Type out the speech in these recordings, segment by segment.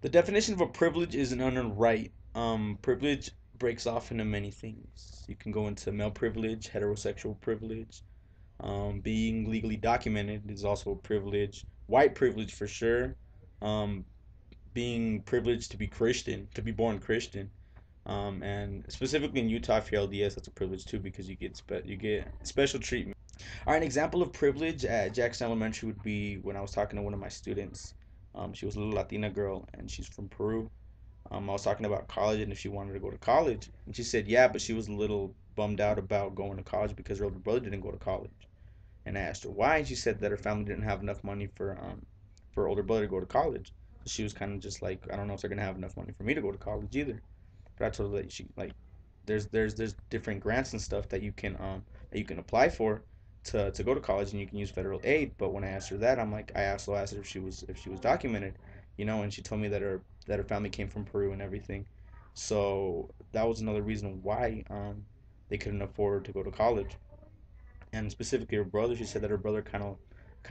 The definition of a privilege is an unearned right. Privilege breaks off into many things. You can go into male privilege, heterosexual privilege. Being legally documented is also a privilege. White privilege for sure. Um, Being privileged to be Christian, to be born Christian. And specifically in Utah, if you're LDS, that's a privilege too because you get special treatment. All right, an example of privilege at Jackson Elementary would be when I was talking to one of my students. She was a little Latina girl, and she's from Peru. I was talking about college and if she wanted to go to college, and she said yeah, but she was a little bummed out about going to college because her older brother didn't go to college. And I asked her why, and she said that her family didn't have enough money for her older brother to go to college. So she was kind of just like, I don't know if they're gonna have enough money for me to go to college either. But I told her that she like there's different grants and stuff that you can apply for to go to college and you can use federal aid. But when I asked her that, I'm like I also asked her if she was documented, and she told me that her family came from Peru and everything. So that was another reason why they couldn't afford to go to college. And specifically her brother, she said that her brother kind of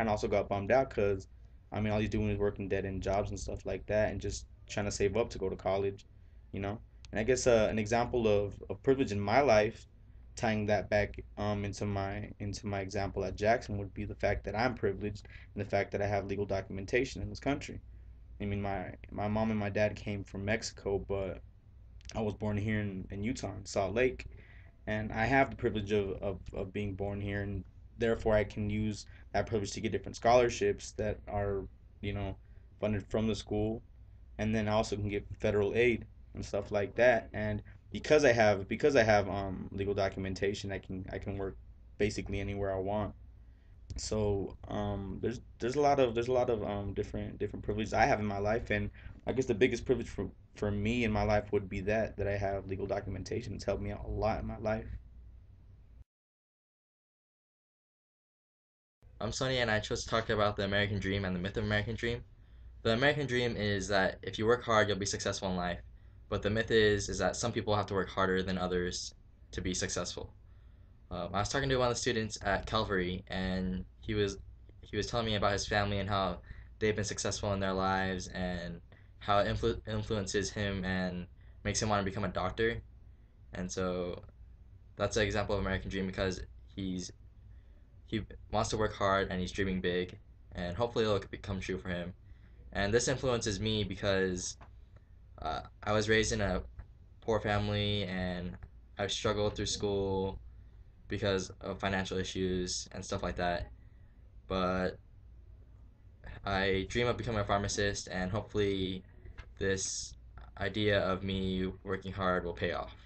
also got bummed out because I mean all he's doing is working dead end jobs and stuff like that and just trying to save up to go to college, you know. And I guess an example of privilege in my life, tying that back into my example at Jackson would be the fact that I'm privileged and the fact that I have legal documentation in this country. I mean my mom and my dad came from Mexico, but I was born here in Utah, in Salt Lake, and I have the privilege of being born here, and therefore I can use that privilege to get different scholarships that are, you know, funded from the school, and then I also can get federal aid and stuff like that. And because I have legal documentation, I can work basically anywhere I want. So there's a lot of different privileges I have in my life, and I guess the biggest privilege for me in my life would be that I have legal documentation. It's helped me out a lot in my life. I'm Sonny, and I chose to talk about the American dream and the myth of American dream. The American dream is that if you work hard, you'll be successful in life. But the myth is that some people have to work harder than others to be successful. I was talking to one of the students at Calvary, and he was telling me about his family and how they've been successful in their lives and how it influences him and makes him want to become a doctor. And so that's an example of American dream because he's he wants to work hard and he's dreaming big, and hopefully it'll become true for him. And this influences me because I was raised in a poor family and I've struggled through school because of financial issues and stuff like that. But I dream of becoming a pharmacist, and hopefully, this idea of me working hard will pay off.